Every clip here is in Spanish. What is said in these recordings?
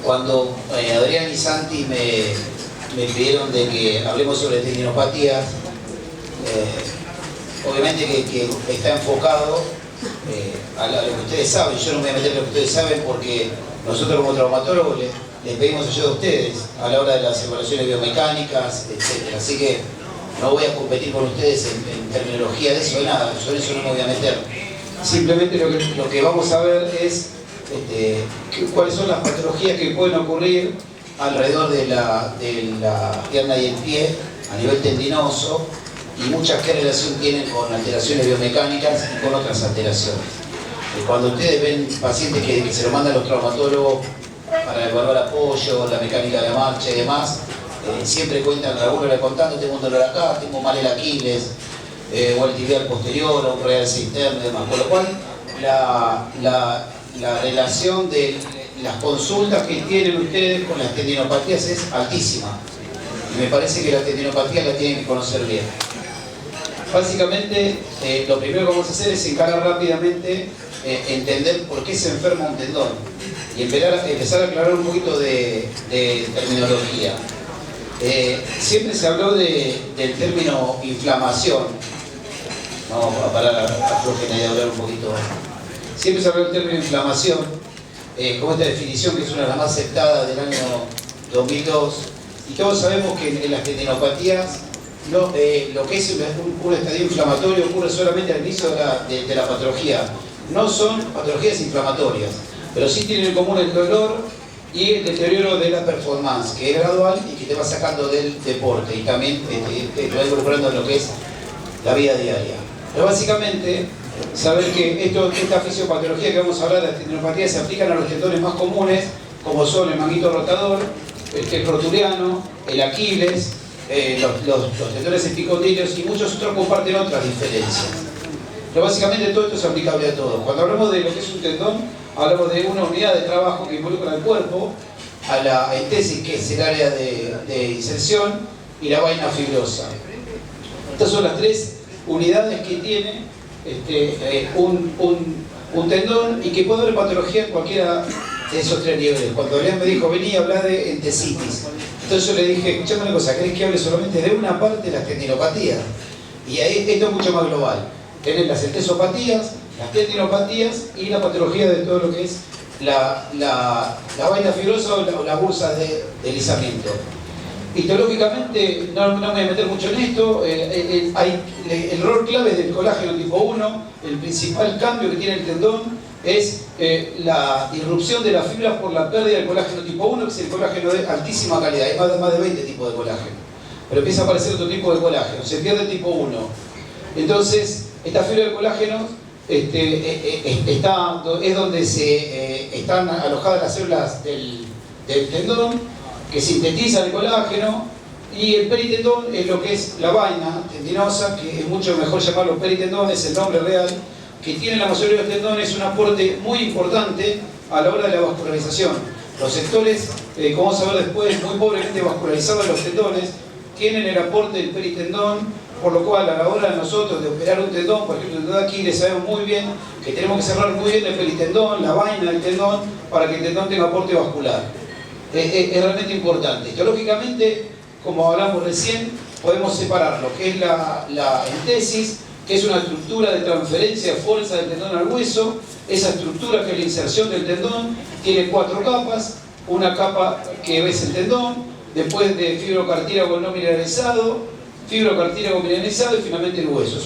Cuando Adrián y Santi me pidieron de que hablemos sobre tendinopatías, obviamente que está enfocado a lo que ustedes saben. Yo no me voy a meter en lo que ustedes saben porque nosotros como traumatólogos les pedimos ayuda a ustedes a la hora de las evaluaciones biomecánicas, etc. Así que no voy a competir con ustedes en terminología de eso, de nada, yo en eso no me voy a meter. Simplemente lo que vamos a ver es cuáles son las patologías que pueden ocurrir alrededor de la pierna y el pie a nivel tendinoso, y muchas qué relación tienen con alteraciones biomecánicas y con otras alteraciones. Cuando ustedes ven pacientes que se lo mandan a los traumatólogos para evaluar apoyo, la mecánica de la marcha y demás, siempre cuentan, algunos le contando, tengo un dolor acá, tengo mal el Aquiles, o el tibial posterior, o un realce interno y demás. Con lo cual, la relación de las consultas que tienen ustedes con las tendinopatías es altísima. Y me parece que la tendinopatía la tienen que conocer bien. Básicamente, lo primero que vamos a hacer es encarar rápidamente, entender por qué se enferma un tendón y empezar a aclarar un poquito de terminología. Siempre se habló del término inflamación. Vamos a parar a Flojena y a hablar un poquito. Siempre se habló del término inflamación, como esta definición que es una de las más aceptadas del año 2002. Y todos sabemos que en las tendinopatías lo que es un estadio inflamatorio ocurre solamente al inicio de la patología. No son patologías inflamatorias, pero sí tienen en común el dolor y el deterioro de la performance, que es gradual y que te va sacando del deporte y también te va involucrando en lo que es la vida diaria. Pero básicamente, saber que esta fisiopatología que vamos a hablar de las tendinopatías se aplican a los tendones más comunes, como son el manguito rotador, el rotuliano, el Aquiles, los tendones epicondilios, y muchos otros comparten otras diferencias. Pero básicamente todo esto es aplicable a todo. Cuando hablamos de lo que es un tendón, hablamos de una unidad de trabajo que involucra al cuerpo, a la entesis, que es el área de inserción, y la vaina fibrosa. Estas son las tres unidades que tiene un tendón, y que puede haber patología en cualquiera de esos tres niveles. Cuando Adrián me dijo, vení a hablar de entesitis, entonces yo le dije, escuchame una cosa, ¿querés que hable solamente de una parte de las tendinopatías? Y ahí esto es mucho más global. Tenés las entesopatías, las tendinopatías y la patología de todo lo que es la vaina fibrosa o la bursa de deslizamiento. Histológicamente, no me voy a meter mucho en esto, el rol clave del colágeno tipo 1, el principal cambio que tiene el tendón es la irrupción de las fibras por la pérdida del colágeno tipo 1, que es el colágeno de altísima calidad. Hay más de 20 tipos de colágeno, pero empieza a aparecer otro tipo de colágeno, se pierde el tipo 1. Entonces, esta fibra de colágeno es donde están alojadas las células del tendón, que sintetizan el colágeno, y el peritendón es lo que es la vaina tendinosa, que es mucho mejor llamarlo peritendón, es el nombre real, que tiene la mayoría de los tendones un aporte muy importante a la hora de la vascularización. Los sectores, como vamos a ver después, muy pobremente vascularizados de los tendones, tienen el aporte del peritendón, por lo cual a la hora de nosotros de operar un tendón, por ejemplo el tendón de Aquiles, sabemos muy bien que tenemos que cerrar muy bien el peritendón, la vaina del tendón, para que el tendón tenga aporte vascular. Es realmente importante. Teológicamente, como hablamos recién, podemos separar lo que es la entesis, que es una estructura de transferencia de fuerza del tendón al hueso. Esa estructura, que es la inserción del tendón, tiene 4 capas. Una capa que es el tendón, después de fibrocartílago no mineralizado, fibrocartílago mineralizado y finalmente el hueso. Es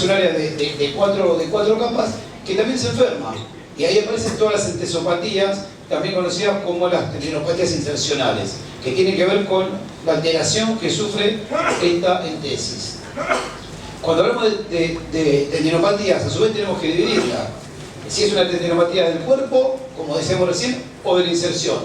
un área de cuatro capas que también se enferma. Y ahí aparecen todas las entesopatías, también conocidas como las tendinopatías insercionales, que tienen que ver con la alteración que sufre esta entesis. Cuando hablamos de tendinopatías, a su vez tenemos que dividirla. Si es una tendinopatía del cuerpo, como decíamos recién, o de la inserción.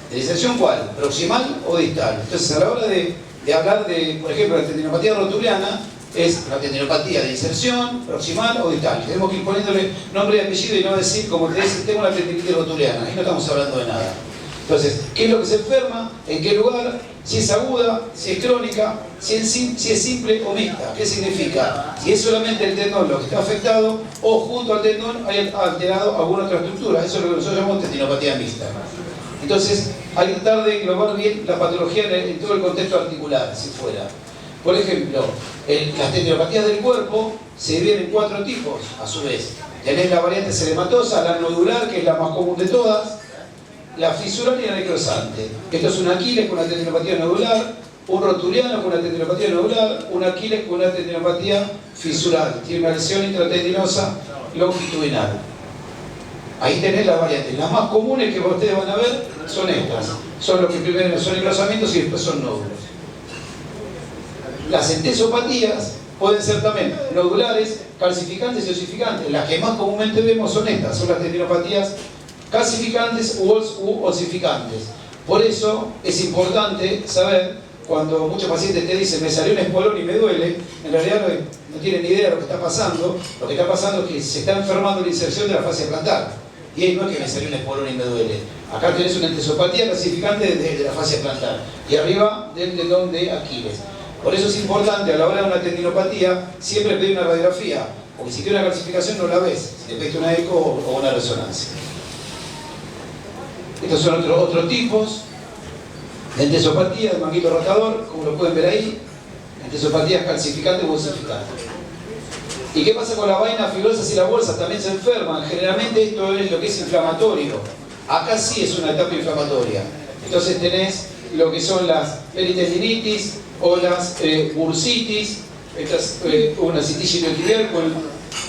¿De la inserción cuál? ¿Proximal o distal? Entonces, a la hora de hablar de, por ejemplo, la tendinopatía rotuliana, es una tendinopatía de inserción, proximal o distal. Tenemos que ir poniéndole nombre y apellido y no decir, como te dicen, tengo una tendinitis rotuliana. Ahí no estamos hablando de nada. Entonces, ¿qué es lo que se enferma? ¿En qué lugar? si es aguda, si es crónica, si es simple o mixta. ¿Qué significa? Si es solamente el tendón lo que está afectado o junto al tendón hay alterado alguna otra estructura. Eso es lo que nosotros llamamos tendinopatía mixta. Entonces, hay que tratar de englobar bien la patología en todo el contexto articular, si fuera. Por ejemplo, las tendinopatías del cuerpo se dividen en 4 tipos, a su vez. Tenés la variante celematosa, la nodular, que es la más común de todas, la fisural y la necrosante. Esto es un Aquiles con una tendinopatía nodular, un rotuliano con una tendinopatía nodular, un Aquiles con una tendinopatía fisural. Tiene una lesión intratendinosa longitudinal. Ahí tenés las variantes. Las más comunes que ustedes van a ver son estas. Son los que primero son engrosamientos y después son nódulos. Las entesopatías pueden ser también nodulares, calcificantes y osificantes. Las que más comúnmente vemos son estas, son las tendinopatías calcificantes u osificantes. Por eso es importante saber, cuando muchos pacientes te dicen me salió un espolón y me duele, en realidad no tienen ni idea de lo que está pasando. Lo que está pasando es que se está enfermando la inserción de la fascia plantar. Y ahí no es que me salió un espolón y me duele. Acá tenés una entesopatía calcificante de la fascia plantar. Y arriba del tendón de Aquiles. Por eso es importante a la hora de una tendinopatía siempre pedir una radiografía. Porque si tiene una calcificación no la ves. Si te pediste una eco o una resonancia. Estos son otros tipos de entesopatía, de manguito rotador, como lo pueden ver ahí. Entesopatías calcificantes u osificantes. ¿Y qué pasa con la vaina fibrosa si las bolsas también se enferman? Generalmente esto es lo que es inflamatorio. Acá sí es una etapa inflamatoria. Entonces tenés lo que son las peritendinitis o las bursitis, una citis iliotibial con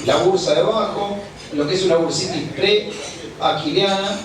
la bursa debajo, lo que es una bursitis preaquiliana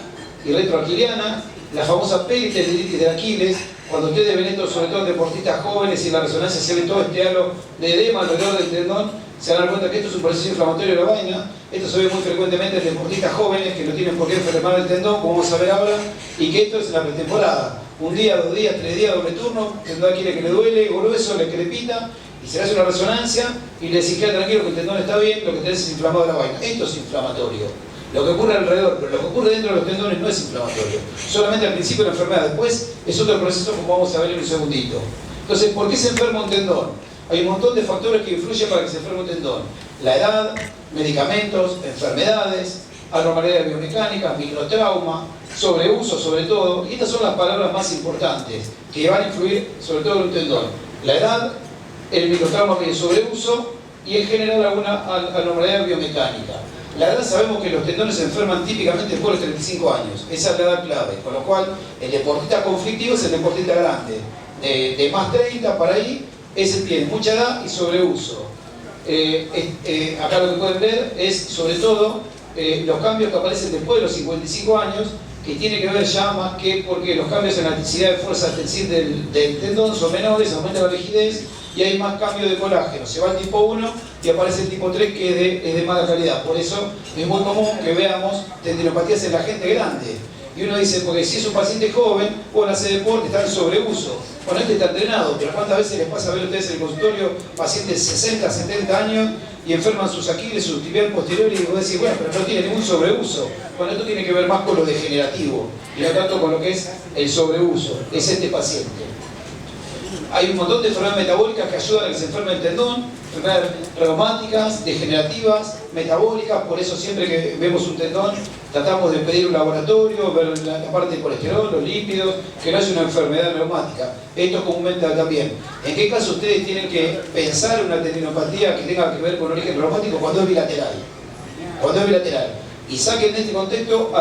y retroaquiliana, la famosa peritendinitis de Aquiles. Cuando ustedes ven esto, sobre todo en deportistas jóvenes y en la resonancia se ve todo este halo de edema alrededor del tendón, se dan cuenta que esto es un proceso inflamatorio de la vaina. Esto se ve muy frecuentemente en deportistas jóvenes que no tienen por qué enfermar el tendón, como vamos a ver ahora, y que esto es en la pretemporada. Un día, 2 días, 3 días, doble turno, el tendón quiere que le duele, grueso, le crepita, y se le hace una resonancia y le decís, queda tranquilo que el tendón está bien, lo que tenés es inflamado la vaina. Esto es inflamatorio. Lo que ocurre alrededor, pero lo que ocurre dentro de los tendones no es inflamatorio. Solamente al principio de la enfermedad, después es otro proceso como vamos a ver en un segundito. Entonces, ¿por qué se enferma un tendón? Hay un montón de factores que influyen para que se enferme un tendón. La edad, medicamentos, enfermedades, anormalidades biomecánicas, microtrauma, sobreuso sobre todo. Y estas son las palabras más importantes que van a influir sobre todo en un tendón. La edad, el microtrauma que es sobreuso y en general alguna anormalidad biomecánica. La edad sabemos que los tendones se enferman típicamente después de los 35 años. Esa es la edad clave. Con lo cual, el deportista conflictivo es el deportista grande. De más 30 para ahí, ese tiene mucha edad y sobreuso. Acá lo que pueden ver es, sobre todo, los cambios que aparecen después de los 55 años, que tiene que ver ya más que porque los cambios en la densidad de fuerza tensil del tendón son menores, aumenta la rigidez y hay más cambio de colágeno. Se va al tipo 1 y aparece el tipo 3 que es de mala calidad. Por eso es muy común que veamos tendinopatías en la gente grande. Y uno dice, porque si es un paciente joven, bueno, hace deporte, está en sobreuso. Bueno, este está entrenado, pero ¿cuántas veces les pasa a ver a ustedes en el consultorio pacientes de 60, 70 años y enferman sus Aquiles, su tibial posterior y vos decís, bueno, pero no tiene ningún sobreuso? Bueno, esto tiene que ver más con lo degenerativo y no tanto con lo que es el sobreuso. Es este paciente. Hay un montón de enfermedades metabólicas que ayudan a que se enferme el tendón, enfermedades reumáticas, degenerativas, metabólicas. Por eso siempre que vemos un tendón tratamos de pedir un laboratorio, ver la parte de colesterol, los lípidos, que no es una enfermedad reumática. Esto comúnmente también. ¿En qué caso ustedes tienen que pensar en una tendinopatía que tenga que ver con origen reumático? Cuando es bilateral. Cuando es bilateral. Y saquen de este contexto,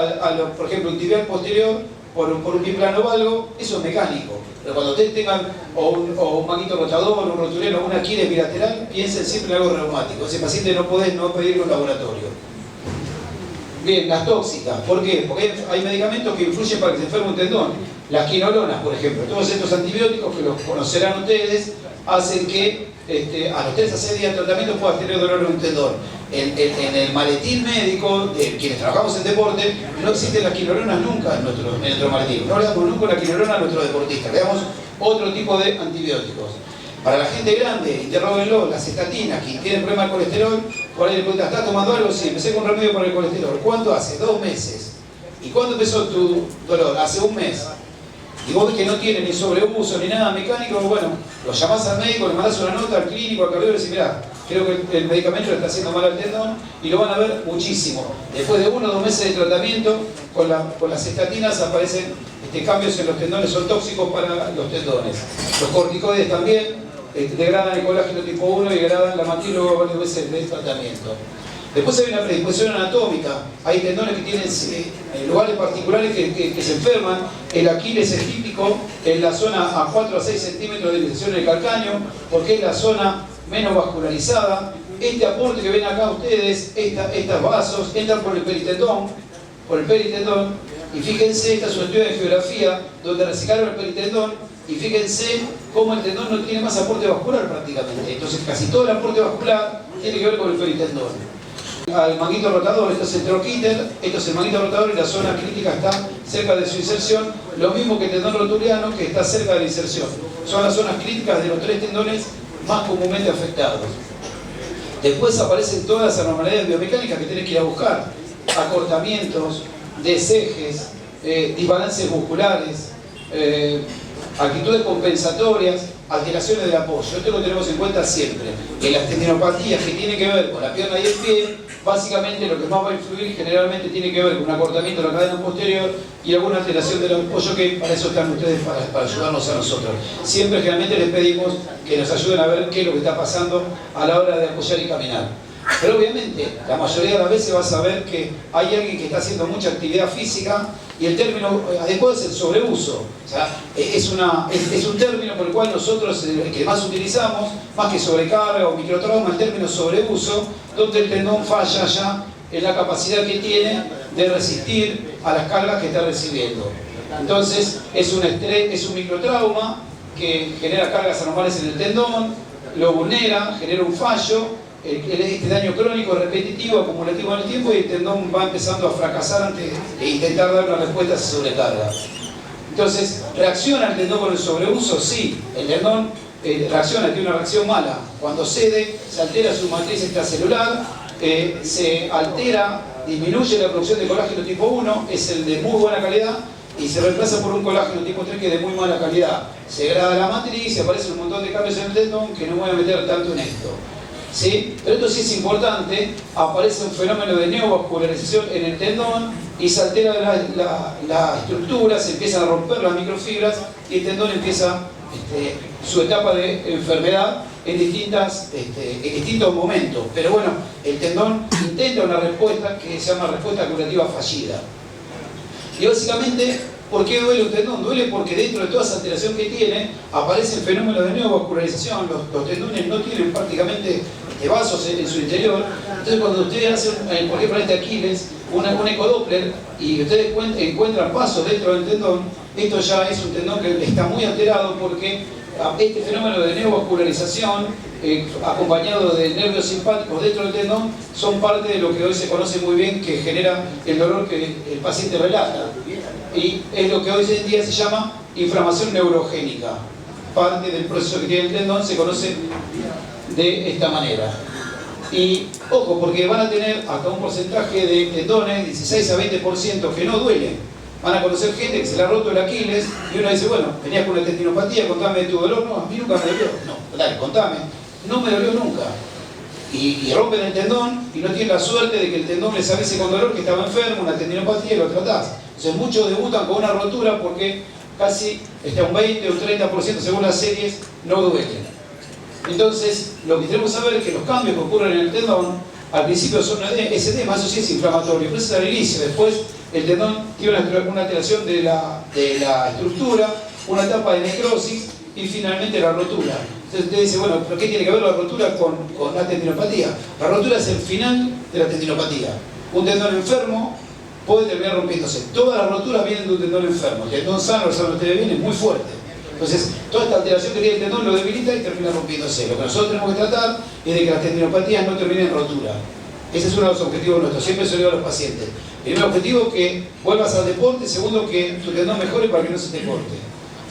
por ejemplo, un tibial posterior por un biplano valgo, eso es mecánico. Pero cuando ustedes tengan o un manguito rotador, un rotuliano o una Aquiles bilateral, piensen siempre en algo reumático. Ese paciente no podés no pedirle un laboratorio. Bien, las tóxicas. ¿Por qué? Porque hay medicamentos que influyen para que se enferme un tendón. Las quinolonas, por ejemplo. Todos estos antibióticos, que los conocerán ustedes, hacen que a los 3 a 6 días de tratamiento puedas tener dolor en un tendón. En el maletín médico de quienes trabajamos en deporte, no existen las quinolonas nunca en nuestro maletín. No le damos nunca una quinolona a nuestro deportista, le damos otro tipo de antibióticos. Para la gente grande, interróguenlo, las estatinas, quien tiene problema de colesterol, por ahí le preguntan, ¿estás tomando algo? Sí, empecé con remedio para el colesterol. ¿Cuánto hace? 2 meses. ¿Y cuándo empezó tu dolor? Hace 1 mes. y vos ves que no tiene ni sobreuso ni nada mecánico, bueno, lo llamás al médico, le mandás una nota al clínico, al cardiólogo y decís, mirá, creo que el medicamento le está haciendo mal al tendón, y lo van a ver muchísimo. Después de 1 o 2 meses de tratamiento, con las estatinas aparecen cambios en los tendones, son tóxicos para los tendones. Los corticoides también degradan el colágeno tipo 1 y degradan la mandíbula varias veces de tratamiento. Después hay una predisposición anatómica, hay tendones que tienen lugares particulares que se enferman. El Aquiles es típico en la zona a 4 a 6 centímetros de iniciación del calcáneo, porque es la zona menos vascularizada. Este aporte que ven acá ustedes, estos vasos, entran por el peritendón, y fíjense, esta es una estudio de geografía donde resecaron el peritendón, y fíjense cómo el tendón no tiene más aporte vascular prácticamente. Entonces casi todo el aporte vascular tiene que ver con el peritendón. Al manguito rotador, esto es el troquíter, esto es el manguito rotador y la zona crítica está cerca de su inserción, lo mismo que el tendón rotuliano que está cerca de la inserción. Son las zonas críticas de los 3 tendones más comúnmente afectados. Después aparecen todas las anormalidades biomecánicas que tenés que ir a buscar: acortamientos, desejes, desbalances musculares, actitudes compensatorias, alteraciones del apoyo. Esto lo tenemos en cuenta siempre. En las tendinopatías que tienen que ver con la pierna y el pie, básicamente lo que más va a influir generalmente tiene que ver con un acortamiento de la cadena posterior y alguna alteración del apoyo, que para eso están ustedes, para ayudarnos a nosotros. Siempre generalmente les pedimos que nos ayuden a ver qué es lo que está pasando a la hora de apoyar y caminar. Pero obviamente, la mayoría de las veces vas a ver que hay alguien que está haciendo mucha actividad física y el término adecuado es el sobreuso. O sea, es un término por el cual nosotros, el que más utilizamos, más que sobrecarga o microtrauma, el término sobreuso, donde el tendón falla ya en la capacidad que tiene de resistir a las cargas que está recibiendo. Entonces, es un estrés, es un microtrauma que genera cargas anormales en el tendón, lo vulnera, genera un fallo. Este daño crónico, repetitivo, acumulativo en el tiempo, y el tendón va empezando a fracasar antes de intentar dar una respuesta a esa sobrecarga. Entonces, ¿reacciona el tendón con el sobreuso? Sí, el tendón reacciona, tiene una reacción mala. Cuando cede, se altera su matriz extracelular, se altera, disminuye la producción de colágeno tipo 1, es el de muy buena calidad, y se reemplaza por un colágeno tipo 3 que es de muy mala calidad. Se degrada la matriz y aparecen un montón de cambios en el tendón que no voy a meter tanto en esto. ¿Sí? Pero esto sí es importante, aparece un fenómeno de neovascularización en el tendón y se altera la estructura, se empiezan a romper las microfibras y el tendón empieza su etapa de enfermedad en distintos momentos. Pero bueno, el tendón intenta una respuesta que se llama respuesta curativa fallida. Y básicamente, ¿por qué duele un tendón? Duele porque dentro de toda esa alteración que tiene, aparece el fenómeno de neovascularización. Los tendones no tienen prácticamente vasos en su interior. Entonces, cuando ustedes hacen, por ejemplo, este Aquiles, un ecodoppler, y ustedes encuentran pasos dentro del tendón, esto ya es un tendón que está muy alterado, porque este fenómeno de neovascularización, acompañado de nervios simpáticos dentro del tendón, son parte de lo que hoy se conoce muy bien, que genera el dolor que el paciente relata. Y es lo que hoy en día se llama inflamación neurogénica. Parte del proceso que tiene el tendón se conoce de esta manera. Y ojo, porque van a tener hasta un porcentaje de tendones, 16 a 20%, que no duelen. Van a conocer gente que se le ha roto el Aquiles y uno dice, bueno, venías con una tendinopatía, contame de tu dolor. No, a mí nunca me dolió. No, dale, contame. No me dolió nunca. Y rompen el tendón y no tienen la suerte de que el tendón les avise con dolor que estaba enfermo, una tendinopatía, y lo tratás. Entonces muchos debutan con una rotura porque casi un 20 o un 30% según las series no duelen. Entonces, lo que tenemos que saber es que los cambios que ocurren en el tendón al principio son ese tema, eso sí es inflamatorio, pero eso es al inicio. Después el tendón tiene una alteración de la estructura, una etapa de necrosis y finalmente la rotura. Entonces usted dice, bueno, ¿pero qué tiene que ver la rotura con la tendinopatía? La rotura es el final de la tendinopatía. Un tendón enfermo puede terminar rompiéndose. Todas las roturas vienen de un tendón enfermo. El tendón sano, lo saben ustedes bien, es muy fuerte. Entonces, toda esta alteración que tiene el tendón lo debilita y termina rompiéndose. Lo que nosotros tenemos que tratar es de que las tendinopatías no terminen en rotura. Ese es uno de los objetivos nuestros. Siempre se lo digo a los pacientes. Primer objetivo, que vuelvas al deporte. Segundo, que tu tendón mejore para que no se te corte.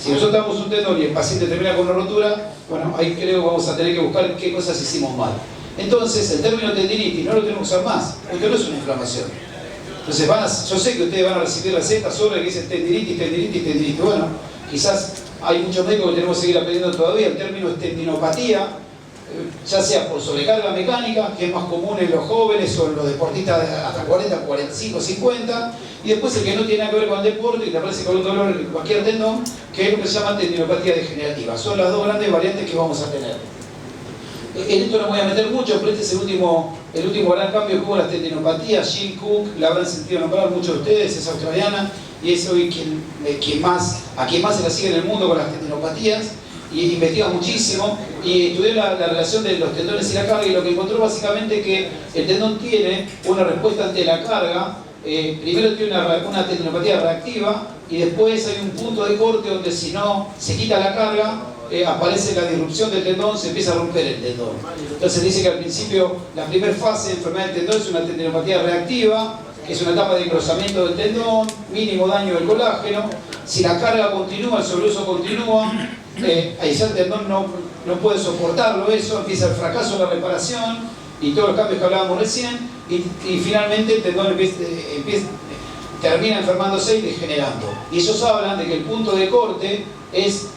Si nosotros damos un tendón y el paciente termina con una rotura, bueno, ahí creo que vamos a tener que buscar qué cosas hicimos mal. Entonces, el término tendinitis no lo tenemos que usar más, porque no es una inflamación. Entonces, yo sé que ustedes van a recibir recetas sobre que dicen tendinitis. Bueno, quizás hay muchos médicos que tenemos que seguir aprendiendo todavía, el término es tendinopatía, ya sea por sobrecarga mecánica, que es más común en los jóvenes o en los deportistas de hasta 40, 45, 50, y después el que no tiene nada que ver con el deporte y te aparece con un dolor en cualquier tendón, que es lo que se llama tendinopatía degenerativa. Son las dos grandes variantes que vamos a tener. En esto no me voy a meter mucho, pero este es el último gran cambio que hubo en las tendinopatías. Jill Cook, la habrán sentido nombrar muchos de ustedes, es australiana y es hoy a quien más se la sigue en el mundo con las tendinopatías, y investiga muchísimo y estudió la relación de los tendones y la carga, y lo que encontró básicamente es que el tendón tiene una respuesta ante la carga. Primero tiene una tendinopatía reactiva y después hay un punto de corte donde si no se quita la carga, aparece la disrupción del tendón, se empieza a romper el tendón. Entonces dice que al principio la primera fase de enfermedad del tendón es una tendinopatía reactiva, que es una etapa de engrosamiento del tendón, mínimo daño del colágeno. Si la carga continúa, el sobreuso continúa, ahí ya el tendón no puede soportarlo, eso empieza el fracaso de la reparación y todos los cambios que hablábamos recién, y finalmente el tendón termina enfermándose y degenerando. Y ellos hablan de que el punto de corte es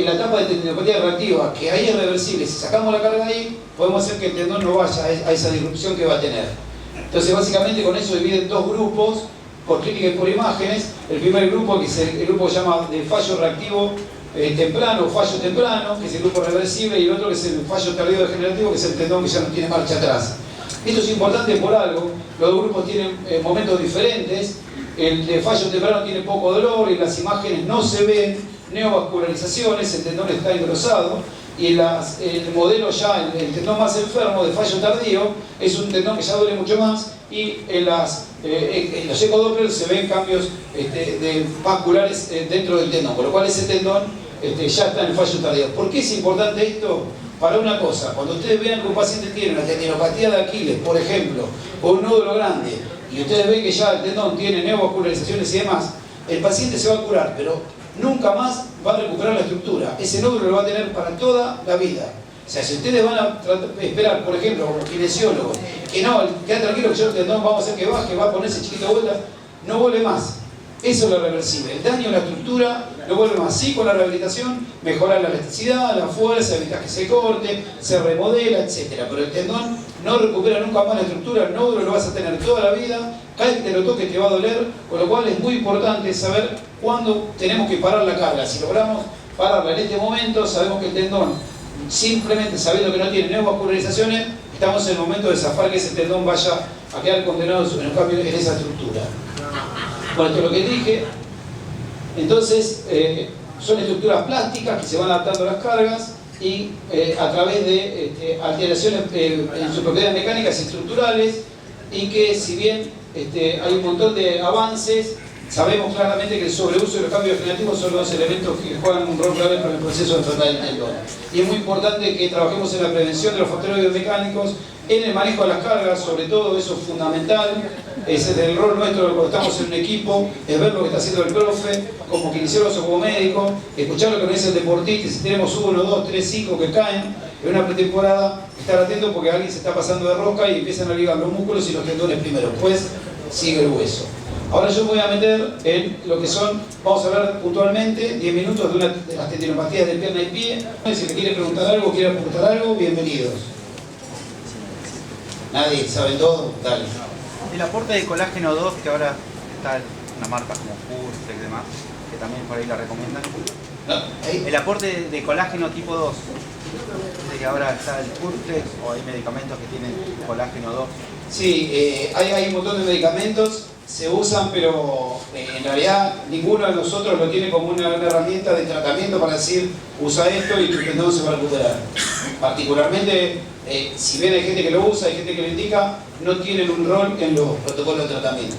la etapa de tendinopatía reactiva, que ahí es reversible. Si sacamos la carga de ahí, podemos hacer que el tendón no vaya a esa disrupción que va a tener. Entonces básicamente con eso dividen dos grupos, por clínica y por imágenes. El primer grupo, que es el grupo que se llama de fallo reactivo temprano o fallo temprano, que es el grupo reversible, y el otro que es el fallo tardío degenerativo, que es el tendón que ya no tiene marcha atrás. Esto es importante por algo, los dos grupos tienen momentos diferentes. El de fallo temprano tiene poco dolor y las imágenes no se ven neovascularizaciones, el tendón está engrosado, y el modelo ya, el tendón más enfermo de fallo tardío, es un tendón que ya duele mucho más, y en los ecodoppler se ven cambios vasculares dentro del tendón, con lo cual ese tendón ya está en el fallo tardío. ¿Por qué es importante esto? Para una cosa, cuando ustedes vean que un paciente tiene una tendinopatía de Aquiles, por ejemplo, o un nódulo grande, y ustedes ven que ya el tendón tiene neovascularizaciones y demás, el paciente se va a curar, pero nunca más va a recuperar la estructura. Ese nódulo lo va a tener para toda la vida. O sea, si ustedes van a esperar, por ejemplo, como kinesiólogos, que no, queda tranquilo que yo el tendón vamos a hacer que baje, va a ponerse chiquito de vuelta, no vuelve más. Eso es lo reversible. El daño en la estructura no vuelve más. Sí, con la rehabilitación, mejorar la elasticidad, la fuerza, evitar que se corte, se remodela, etc. Pero el tendón no recupera nunca más la estructura, el nódulo lo vas a tener toda la vida, cada vez que te lo toques te va a doler, con lo cual es muy importante saber cuándo tenemos que parar la carga. Si logramos pararla en este momento, sabemos que el tendón, simplemente sabiendo que no tiene neovascularizaciones, estamos en el momento de zafar que ese tendón vaya a quedar condenado en un cambio en esa estructura. Bueno, esto es lo que dije. Entonces, son estructuras plásticas que se van adaptando a las cargas y a través de alteraciones en sus propiedades mecánicas y estructurales, y que si bien hay un montón de avances, sabemos claramente que el sobreuso y los cambios degenerativos son los elementos que juegan un rol clave para el proceso de enfermedad del tendón. Y es muy importante que trabajemos en la prevención de los factores biomecánicos, en el manejo de las cargas, sobre todo, eso es fundamental. Ese es el rol nuestro cuando estamos en un equipo, es ver lo que está haciendo el profe, como kinesiólogo o como médico, escuchar lo que nos dice el deportista, y si tenemos 1, 2, 3, 5 que caen en una pretemporada, estar atento porque alguien se está pasando de rosca y empiezan a ligar los músculos y los tendones primero, después sigue el hueso. Ahora yo me voy a meter en lo que son, vamos a hablar puntualmente, 10 minutos de las tendinopatías de pierna y pie. Si me quiere preguntar algo, quiere apuntar algo, bienvenidos. ¿Nadie? ¿Saben todo? Dale. El aporte de colágeno 2, que ahora está en una marca como Curtex y demás, que también por ahí la recomiendan. ¿No? El aporte de colágeno tipo 2, de que ahora está el Curtex, o hay medicamentos que tienen colágeno 2. Sí, hay un montón de medicamentos, se usan, pero en realidad ninguno de nosotros lo tiene como una herramienta de tratamiento para decir, usa esto y tu tendón se va a recuperar. Particularmente, si bien hay gente que lo usa, hay gente que lo indica, no tienen un rol en los protocolos de tratamiento.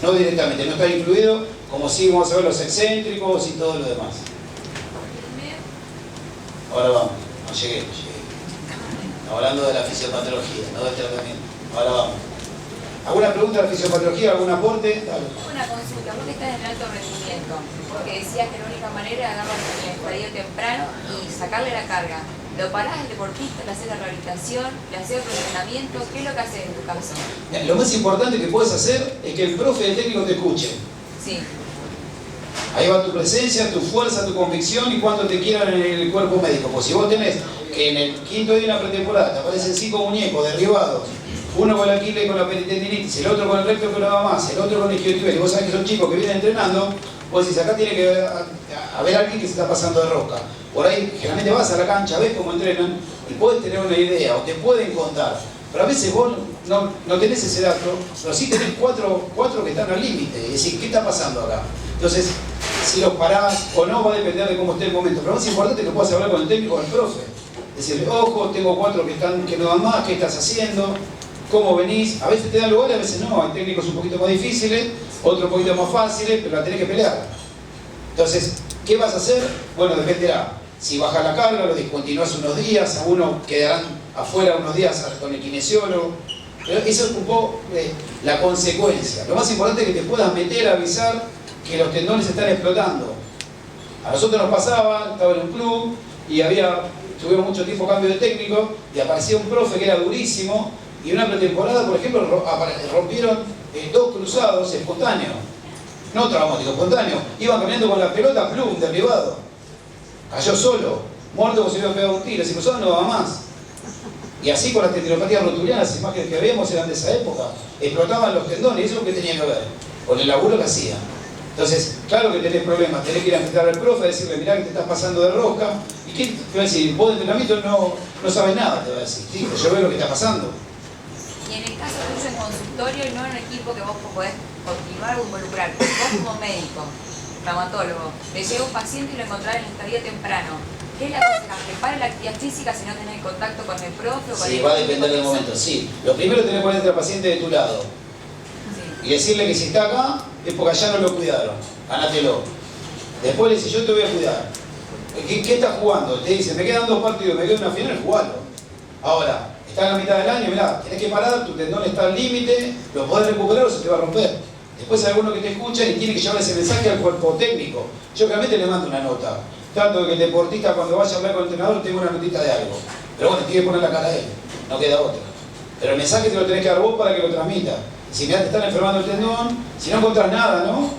No directamente, no está incluido, como si vamos a ver los excéntricos y todo lo demás. Ahora vamos, no llegué. Estamos hablando de la fisiopatología, no del tratamiento. Ahora vamos. ¿Alguna pregunta de la fisiopatología? ¿Algún aporte? Dale. Una consulta, vos que estás en alto rendimiento, porque decías que la única manera es agarrar el estadio temprano y sacarle la carga. ¿Lo parás al deportista, le haces la rehabilitación, le haces otro entrenamiento? ¿Qué es lo que haces en tu caso? Lo más importante que puedes hacer es que el profe y el técnico te escuchen. Sí. Ahí va tu presencia, tu fuerza, tu convicción y cuánto te quieran en el cuerpo médico. Pues si vos tenés que en el quinto día de la pretemporada te aparecen 5 muñecos derribados, uno con la Aquiles y con la peritendinitis, el otro con el recto que no va más, el otro con el isquiotibial, y vos sabés que son chicos que vienen entrenando, vos decís, acá tiene que haber alguien que se está pasando de rosca. Por ahí, generalmente vas a la cancha, ves cómo entrenan y podés tener una idea o te pueden contar. Pero a veces vos no tenés ese dato, pero sí tenés cuatro que están al límite y decís, ¿qué está pasando acá? Entonces, si los parás o no va a depender de cómo esté el momento. Pero más importante que puedas hablar con el técnico o con el profe. Decirle, ojo, tengo 4 que no dan más, ¿qué estás haciendo? ¿Cómo venís? A veces te dan lugar, a veces no. Hay técnicos un poquito más difíciles, otros un poquito más fáciles, pero la tenés que pelear. Entonces, ¿qué vas a hacer? Bueno, dependerá. Si bajas la carga, lo discontinúas unos días, algunos quedarán afuera unos días con el kinesiólogo. Pero eso es un poco la consecuencia. Lo más importante es que te puedas meter a avisar que los tendones están explotando. A nosotros nos pasaba, estaba en un club y tuvimos mucho tiempo cambio de técnico y aparecía un profe que era durísimo y en una pretemporada, por ejemplo, rompieron 2 cruzados espontáneos. No traumático, espontáneo. Iban caminando con la pelota, plum, derribado. Cayó solo, muerto como si hubiera pegado un tiro. Si cruzado no va más. Y así con las tendinopatías rotulianas, las imágenes que vemos eran de esa época. Explotaban los tendones, y eso es lo que tenía que ver, con el laburo que hacían. Entonces, claro que tenés problemas, tenés que ir a enfrentar al profe, a decirle, mirá que te estás pasando de rosca. ¿Y qué te va a decir? Vos de entrenamiento no sabes nada, te va a decir. Sí, pero yo veo lo que está pasando. Y en el caso tuyo en consultorio y no en un equipo que vos podés continuar o involucrar, vos como médico, traumatólogo, le llega un paciente y lo encontrás en el estadio temprano. ¿Qué le aconsejas? ¿Que pare la actividad física si no tenés contacto con el profe o con el... Sí, va a depender del momento, sí. Lo primero tenés que ponerte al paciente de tu lado. Sí. Y decirle que si está acá, es porque allá no lo cuidaron. Ganátelo. Después le dice, yo te voy a cuidar. ¿Qué estás jugando? Te dice, me quedan 2 partidos, me quedo en una final, jugalo. Ahora, está en la mitad del año, mirá, tenés que parar, tu tendón está al límite, lo podés recuperar o se te va a romper. Después hay algunos que te escuchan y tiene que llevar ese mensaje al cuerpo técnico. Yo realmente le mando una nota. Trato de que el deportista cuando vaya a hablar con el entrenador tenga una notita de algo. Pero bueno, tiene que poner la cara a él, no queda otra. Pero el mensaje te lo tenés que dar vos para que lo transmita. Si mirá, te están enfermando el tendón, si no encontrás nada, ¿no?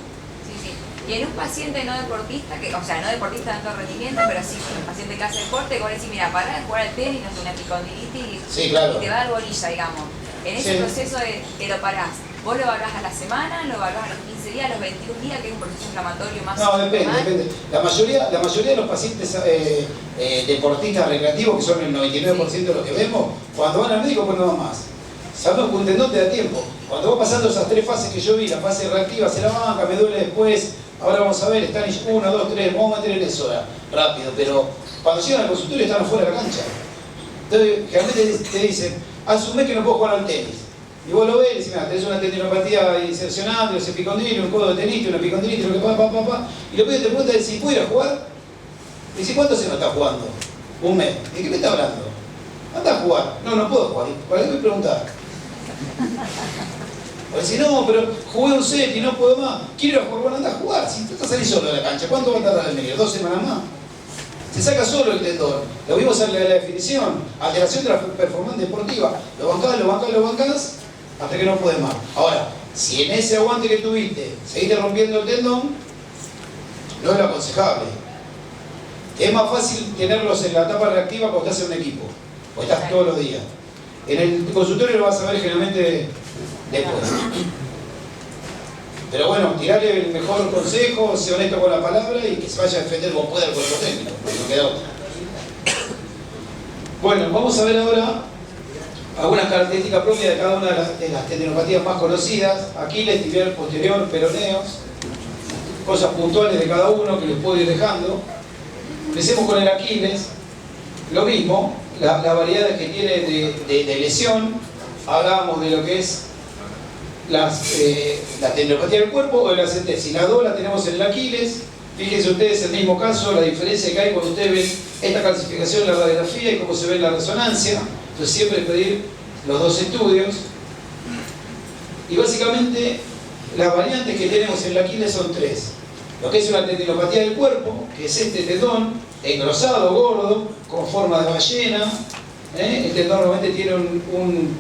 Sí, sí. Y en un paciente no deportista, o sea, no deportista de alto rendimiento, pero sí un paciente que hace deporte, que vos decís, mira, pará de jugar al tenis, no es una epicondilitis sí, claro. Y te va a dar bolilla, digamos. En ese proceso de lo parás, ¿vos lo evaluás a la semana, lo evaluás a los 15 días, a los 21 días, que es un proceso inflamatorio más? No, depende. La mayoría de los pacientes deportistas recreativos, que son el 99% de los que vemos, cuando van al médico pues no van más. Sabemos que un tendón te da tiempo. Cuando vas pasando esas 3 fases que yo vi, la fase reactiva, se la banca, me duele después, ahora vamos a ver, están 1, 2, 3, vamos a meter en eso ahora, rápido, pero cuando llegan al consultorio están afuera de la cancha. Entonces, generalmente te dicen, hace un mes que no puedo jugar al tenis. Y vos lo ves y decís, mira, tenés una tendinopatía insercionante, un epicondilio, un codo de teniste, una epicondilitis, lo que y lo que te pregunta es, ¿si puedo ir a jugar? Y dice, ¿cuánto se no está jugando? Un mes. ¿De qué me está hablando? Anda a jugar. No puedo jugar. ¿Para qué me preguntás? O decís, no, pero jugué un set y no puedo más. Quiero ir a jugar. Bueno, anda a jugar. Si tú estás salís solo de la cancha, ¿cuánto va a tardar en venir? 2 semanas más. Se saca solo el tendón. Lo vimos en la definición. Alteración de la performance deportiva. Lo bancás, hasta que no puedes más. Ahora, si en ese aguante que tuviste seguiste rompiendo el tendón, no es lo aconsejable. Es más fácil tenerlos en la etapa reactiva cuando estás en un equipo, o estás todos los días. En el consultorio lo vas a ver generalmente después. Pero bueno, tirarle el mejor consejo, ser honesto con la palabra y que se vaya a defender como pueda el cuerpo técnico, no queda otra. Bueno, vamos a ver ahora algunas características propias de cada una de las tendinopatías más conocidas: Aquiles, tibial posterior, peroneos, cosas puntuales de cada uno que les puedo ir dejando. Empecemos con el Aquiles. Lo mismo, las variedades que tiene de lesión. Hablábamos de lo que es la tendinopatía del cuerpo o de la sentencia. Las dos las tenemos en el Aquiles. Fíjense ustedes el mismo caso, la diferencia que hay cuando ustedes ven esta calcificación en la radiografía y cómo se ve en la resonancia. Entonces siempre pedir los 2 estudios. Y básicamente las variantes que tenemos en el Aquiles son 3. Lo que es una tendinopatía del cuerpo, que es este tendón engrosado, gordo, con forma de ballena. El tendón normalmente tiene un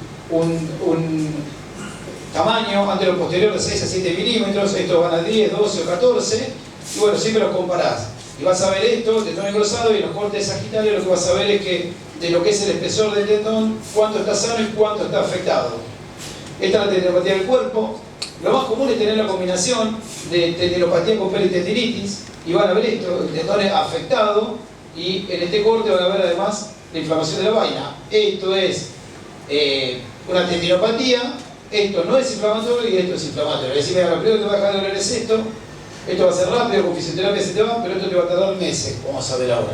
tamaño anterior posterior de 6 a 7 milímetros, estos van a 10, 12 o 14, y bueno, siempre los comparás. Y vas a ver esto, tendón engrosado, y en los cortes sagittarios lo que vas a ver es que de lo que es el espesor del tendón, cuánto está sano y cuánto está afectado. Esta es la tendinopatía del cuerpo. Lo más común es tener la combinación de tendinopatía con peritendinitis, y van a ver esto, el tendón es afectado, y en este corte van a ver además la inflamación de la vaina. Esto es una tendinopatía, esto no es inflamatorio y esto es inflamatorio. Es decir, mira, lo primero que te va a dejar de doler es esto va a ser rápido, con fisioterapia se te va, pero esto te va a tardar meses, vamos a ver ahora.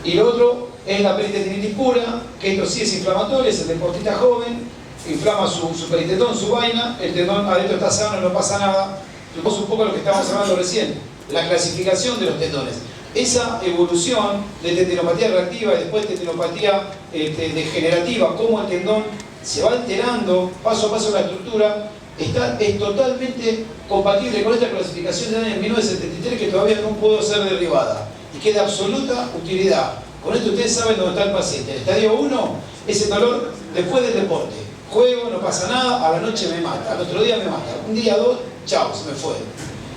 Y lo otro es la peritendinitis pura, que esto sí es inflamatorio, es el deportista joven, inflama su peritendón, su vaina, el tendón adentro está sano, no pasa nada. Tuvimos un poco lo que estábamos hablando recién, la clasificación de los tendones. Esa evolución de tendinopatía reactiva y después tendinopatía degenerativa, cómo el tendón se va alterando paso a paso la estructura, es totalmente compatible con esta clasificación del año 1973 que todavía no pudo ser derribada y que es de absoluta utilidad. Con esto ustedes saben dónde está el paciente. El estadio 1 es el dolor después del deporte. Juego, no pasa nada, a la noche me mata, al otro día me mata, un día, dos, chao, se me fue.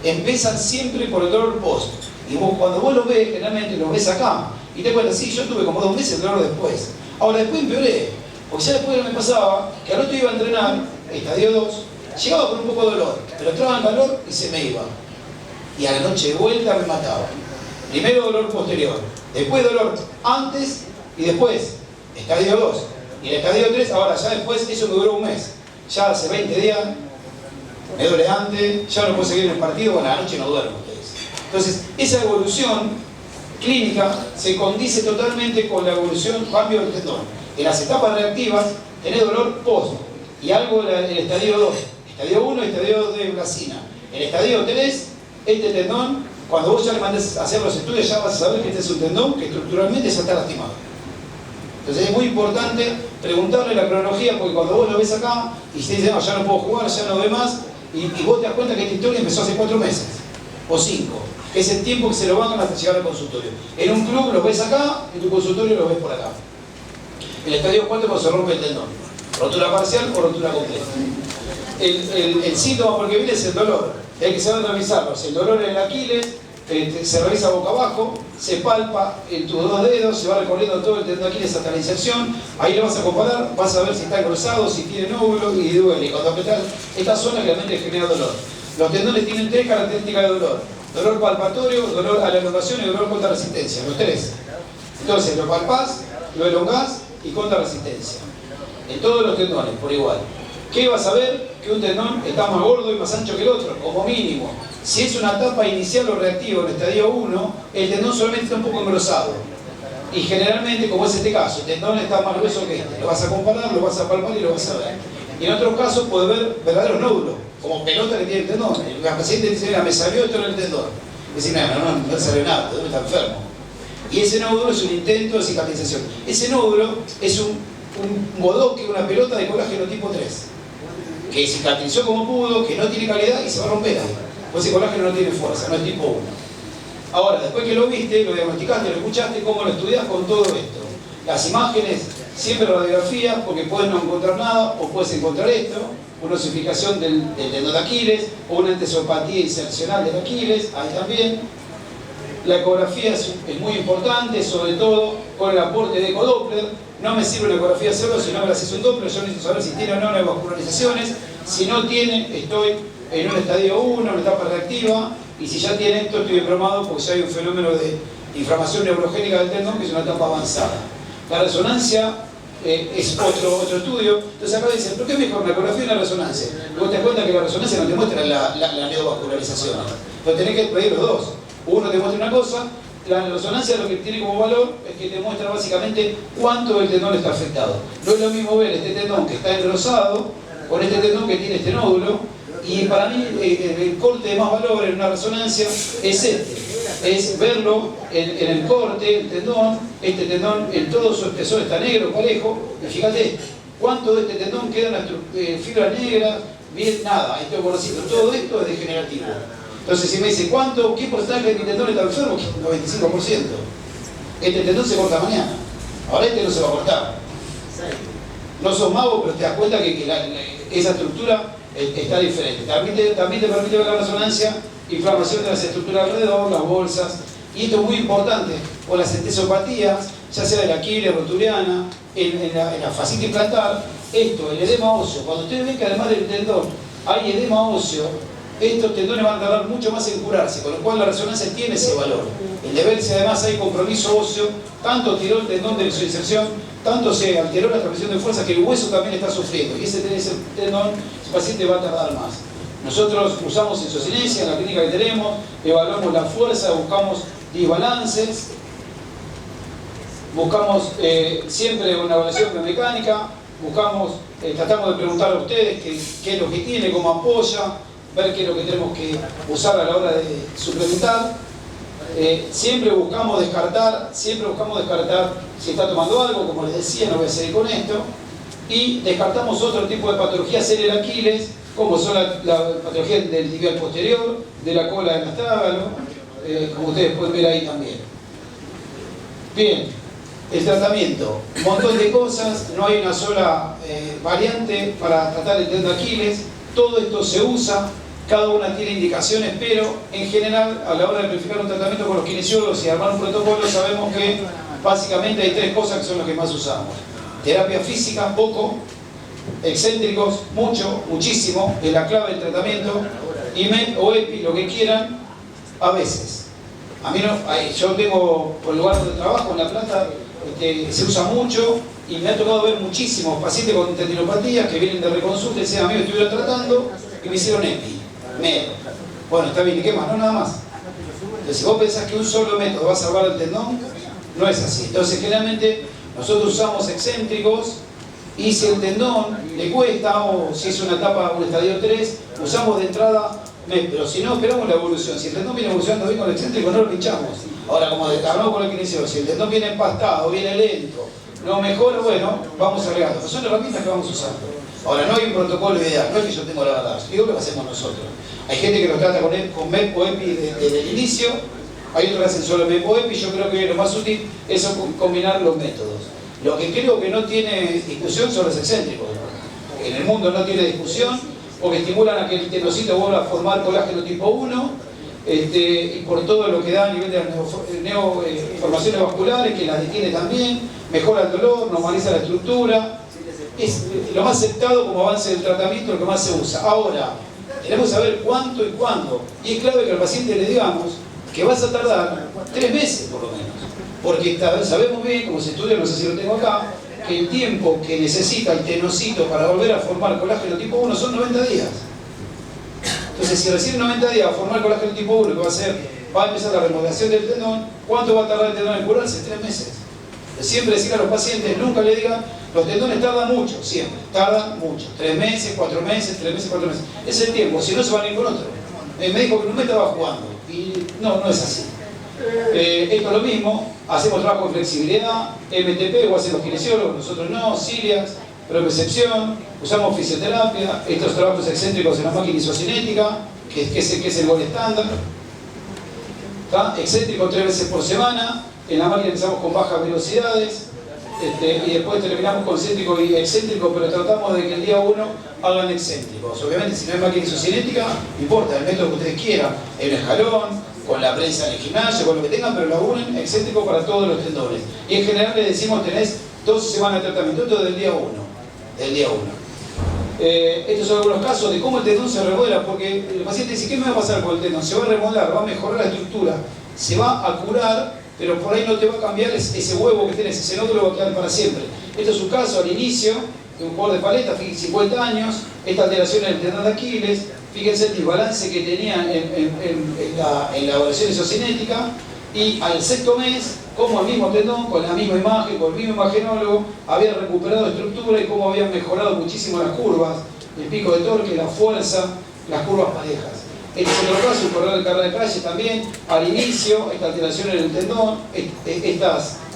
Empiezan siempre por el dolor post. Y vos, cuando vos lo ves, generalmente lo ves acá. Y te cuentas, sí, yo tuve como 2 meses de dolor después. Ahora, después empeoré. Porque ya después me pasaba que al otro iba a entrenar, estadio 2, llegaba con un poco de dolor, pero entraba en calor y se me iba. Y a la noche de vuelta me mataba. Primero dolor posterior, después dolor antes y después estadio 2. Y el estadio 3, ahora ya después, eso me duró un mes. Ya hace 20 días, me duele antes, ya no puedo seguir en el partido, bueno, a la noche no duermo ustedes. Entonces, esa evolución clínica se condice totalmente con la evolución, cambio del tendón. En las etapas reactivas tenés dolor post y algo en el estadio 2. Estadio 1 y estadio 2 de Blasina. En el estadio 3, este tendón, cuando vos ya le mandes a hacer los estudios, ya vas a saber que este es un tendón que estructuralmente ya está lastimado. Entonces es muy importante preguntarle la cronología, porque cuando vos lo ves acá y se dice, no, ya no puedo jugar, ya no ve más, y vos te das cuenta que esta historia empezó hace 4 meses o 5, que es el tiempo que se lo bancan hasta llegar al consultorio. En un club lo ves acá, en tu consultorio lo ves por acá. El estadio 4 cuando se rompe el tendón, rotura parcial o rotura completa. El síntoma por que viene es el dolor, hay que saber revisarlo. Si el dolor en el Aquiles, se revisa boca abajo, se palpa en tus 2 dedos, se va recorriendo todo el tendón de Aquiles hasta la inserción, ahí lo vas a comparar, vas a ver si está engrosado, si tiene nódulo y duele. Y cuando apretas esta zona realmente genera dolor. Los tendones tienen 3 características de dolor: dolor palpatorio, dolor a la elongación y dolor contra resistencia, los 3. Entonces lo palpás, lo elongás y contra resistencia. En todos los tendones, por igual. ¿Qué vas a ver? Que un tendón está más gordo y más ancho que el otro, como mínimo. Si es una etapa inicial o reactiva en el estadio 1, el tendón solamente está un poco engrosado. Y generalmente, como es este caso, el tendón está más grueso que este. Lo vas a comparar, lo vas a palpar y lo vas a ver. Y en otros casos puede ver verdaderos nódulos, como pelota que tiene el tendón. El paciente dice, mira, me salió esto en el tendón. Dice, no salió nada, el tendón está enfermo. Y ese nódulo es un intento de cicatrización. Ese nódulo es un bodoque, una pelota de colágeno tipo 3. Que cicatrizó como pudo, que no tiene calidad y se va a romper ahí. Pues ese colágeno no tiene fuerza, no es tipo 1. Ahora, después que lo viste, lo diagnosticaste, lo escuchaste, ¿cómo lo estudias con todo esto? Las imágenes, siempre radiografías, porque puedes no encontrar nada, o puedes encontrar esto, una osificación del tendón de Aquiles, o una antesopatía insercional del Aquiles, ahí también. La ecografía es muy importante, sobre todo con el aporte de ecodoppler. No me sirve la ecografía hacerlo si no me la haces un Doppler. Yo necesito saber si tiene o no neovascularizaciones. Si no tiene, estoy en un estadio 1, una etapa reactiva. Y si ya tiene esto, estoy embromado porque ya hay un fenómeno de inflamación neurogénica del tendón, que es una etapa avanzada. La resonancia es otro estudio. Entonces acá dicen, ¿pero qué es mejor, la ecografía o la resonancia? Luego te das cuenta que la resonancia no te muestra la neovascularización. Pero tenés que pedir los dos. Uno te muestra una cosa, la resonancia lo que tiene como valor es que te muestra básicamente cuánto el tendón está afectado. No es lo mismo ver este tendón que está engrosado con este tendón que tiene este nódulo, y para mí el corte de más valor en una resonancia es es verlo en el corte, el tendón, este tendón en todo su espesor está negro, parejo, y fíjate cuánto de este tendón queda en las fibras negras, bien, nada, este borracito, todo esto es degenerativo. Entonces si me dice, ¿qué porcentaje de mi tendón está enfermo? 95%. Este tendón se corta mañana. Ahora este no se va a cortar. No sos mago, pero te das cuenta que esa estructura está diferente. También te permite ver la resonancia inflamación de las estructuras alrededor, las bolsas, y esto es muy importante, o las entesopatías, ya sea de la Aquiles rotuliana, en la fascitis plantar, esto, el edema óseo. Cuando ustedes ven que además del tendón hay edema óseo, estos tendones van a tardar mucho más en curarse, con lo cual la resonancia tiene ese valor. El de ver si además hay compromiso óseo, tanto tiró el tendón de su inserción, tanto se alteró la transmisión de fuerza que el hueso también está sufriendo, y ese tendón, el paciente va a tardar más. Nosotros usamos isocinesia en la clínica que tenemos, evaluamos la fuerza, buscamos desbalances, buscamos siempre una evaluación biomecánica, tratamos de preguntar a ustedes qué es lo que tiene, cómo apoya, ver qué es lo que tenemos que usar a la hora de suplementar. Siempre buscamos descartar si está tomando algo, como les decía, no voy a seguir con esto, y descartamos otro tipo de patologías en el Aquiles, como son la patología del tibial posterior, de la cola del astrágalo, como ustedes pueden ver ahí también. Bien, el tratamiento, un montón de cosas, no hay una sola variante para tratar el tendón de Aquiles, todo esto se usa, cada una tiene indicaciones, pero en general a la hora de planificar un tratamiento con los kinesiólogos y armar un protocolo sabemos que básicamente hay tres cosas que son las que más usamos. Terapia física, poco, excéntricos, mucho, muchísimo, es la clave del tratamiento, y MED o EPI, lo que quieran, a veces. A mí no, yo tengo, por el lugar donde trabajo, en La Plata, se usa mucho, y me ha tocado ver muchísimos pacientes con tendinopatías que vienen de reconsulta y dicen, a mí me estuvieron tratando y me hicieron EPI, MED. Bueno, está bien, ¿y qué más? No, nada más. Entonces, si vos pensás que un solo método va a salvar el tendón, no es así. Entonces, generalmente, nosotros usamos excéntricos, y si el tendón le cuesta, o si es una etapa, un estadio 3, usamos de entrada MED, pero si no, esperamos la evolución. Si el tendón viene evolucionando bien con el excéntrico, no lo pinchamos. Ahora, como hablamos con el kinesiólogo, si el tendón viene empastado, viene lento, no mejora, bueno, vamos agregando. Son herramientas que vamos usando. Ahora, no hay un protocolo ideal, no es que yo tengo la verdad, digo que lo hacemos nosotros. Hay gente que lo trata con MED o EPI desde el inicio, hay otros que hacen solo MED o EPI, yo creo que lo más útil es combinar los métodos. Lo que creo que no tiene discusión son los excéntricos. En el mundo no tiene discusión, porque estimulan a que el tenocito vuelva a formar colágeno tipo 1, y por todo lo que da a nivel de las neoformaciones vasculares, que las detiene también, mejora el dolor, normaliza la estructura. Es lo más aceptado como avance del tratamiento, lo que más se usa. Ahora, tenemos que saber cuánto y cuándo. Y es clave que al paciente le digamos que vas a tardar 3 meses por lo menos. Porque sabemos bien, como se estudia, no sé si lo tengo acá, que el tiempo que necesita el tenocito para volver a formar colágeno tipo 1 son 90 días. Entonces, si recién 90 días va a formar colágeno tipo 1, que va a empezar la remodelación del tendón, ¿cuánto va a tardar el tendón en curarse? 3 meses. Siempre decir a los pacientes, nunca le digan, los tendones tardan mucho, siempre, tardan mucho. 3 meses, 4 meses, 3 meses, 4 meses. Es el tiempo, si no se van a ir con otro. Me dijo que no me estaba jugando, y no es así. Esto es lo mismo, hacemos trabajo de flexibilidad, MTP o hacen los kinesiólogos, nosotros no, ciliax, propiocepción, usamos fisioterapia, estos trabajos excéntricos en la máquina isocinética, que es el gol estándar. Excéntrico 3 veces por semana, en la máquina empezamos con bajas velocidades, y después terminamos con céntrico y excéntrico, pero tratamos de que el día 1 hagan excéntricos. Obviamente, si no hay máquina isocinética, no importa, el método que ustedes quieran, el escalón, con la prensa en el gimnasio, con lo que tengan, pero lo unen excéntrico para todos los tendones. Y en general les decimos, tenés 12 semanas de tratamiento, esto del día 1. Estos son algunos casos de cómo el tendón se remodela, porque el paciente dice, ¿qué me va a pasar con el tendón? Se va a remodelar, va a mejorar la estructura, se va a curar, pero por ahí no te va a cambiar ese huevo que tenés, ese nódulo va a quedar para siempre. Este es su caso al inicio, de un jugador de paleta, 50 años, esta alteración en el tendón de Aquiles. Fíjense el desbalance que tenía en la evaluación isocinética, y al 6º mes, como el mismo tendón, con la misma imagen, con el mismo imagenólogo, había recuperado estructura y cómo habían mejorado muchísimo las curvas, el pico de torque, la fuerza, las curvas parejas. Este es otro caso, un corredor de carrera de calle también, al inicio, esta alteración en el tendón,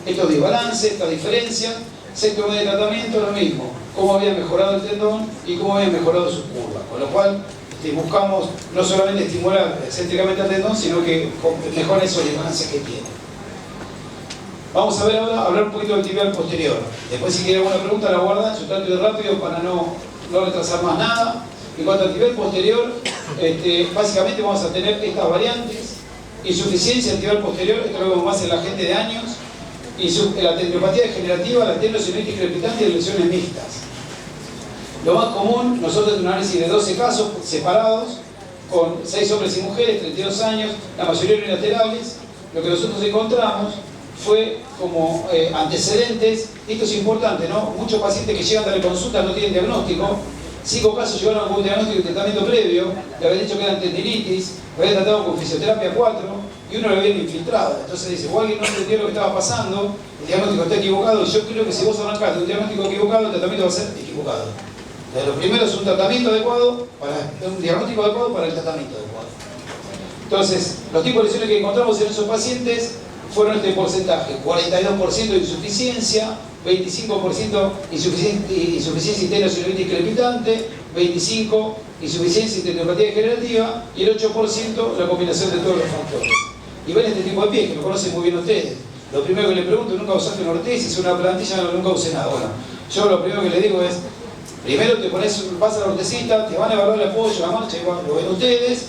estos desbalances, estas diferencias. 6º mes de tratamiento, lo mismo, cómo había mejorado el tendón y cómo habían mejorado sus curvas, con lo cual buscamos no solamente estimular excéntricamente al tendón, sino que mejora esos desbalances que tiene. Vamos a ver ahora, hablar un poquito del tibial posterior. Después, si quieren alguna pregunta, la guardan, yo trato de ir rápido para no retrasar más nada. En cuanto al tibial posterior, básicamente vamos a tener estas variantes: insuficiencia antival posterior, esto lo vemos más en la gente de años, y la tendinopatía degenerativa, la tendinosinusitis crepitante y lesiones mixtas. Lo más común, nosotros tenemos un análisis de 12 casos separados, con 6 hombres y mujeres, 32 años, la mayoría unilaterales. Lo que nosotros encontramos fue como antecedentes, esto es importante, ¿no? Muchos pacientes que llegan a la consulta no tienen diagnóstico. 5 casos llegaron con un diagnóstico y tratamiento previo, le habían dicho que eran tendinitis, lo habían tratado con fisioterapia 4 y uno lo habían infiltrado. Entonces dice, o alguien no entendió lo que estaba pasando, el diagnóstico está equivocado, y yo creo que si vos arrancaste un diagnóstico equivocado, el tratamiento va a ser equivocado. Entonces, lo primero es un tratamiento adecuado, un diagnóstico adecuado para el tratamiento adecuado. Entonces, los tipos de lesiones que encontramos en esos pacientes fueron este porcentaje: 42% de insuficiencia, 25% insuficiencia tendinosinusitis crepitante, 25% insuficiencia y tendinopatía degenerativa, y el 8% la combinación de todos los factores. Y ven este tipo de pies, que lo conocen muy bien ustedes. Lo primero que le pregunto: ¿nunca usaste una ortesis, una plantilla? No, nunca usé nada. Bueno, yo lo primero que le digo es, primero te pones, vas a la ortesita, te van a evaluar el apoyo, la marcha, igual lo ven ustedes,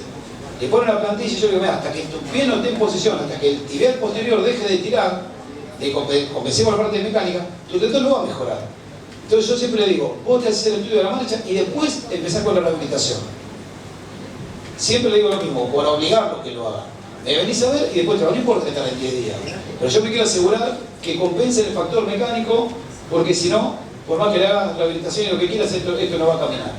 le ponen la plantilla, y yo digo, mira, hasta que tu pie no esté en posición, hasta que el tibial posterior deje de tirar, compensemos la parte mecánica, tu tendón no va a mejorar. Entonces yo siempre le digo, vos te haces el estudio de la marcha y después empezás con la rehabilitación. Siempre le digo lo mismo, por obligarlos que lo hagan. Me venís a ver y después te va, no importa que están en 10 días. Pero yo me quiero asegurar que compensen el factor mecánico, porque si no, por más que le hagas rehabilitación y lo que quieras, esto no va a caminar.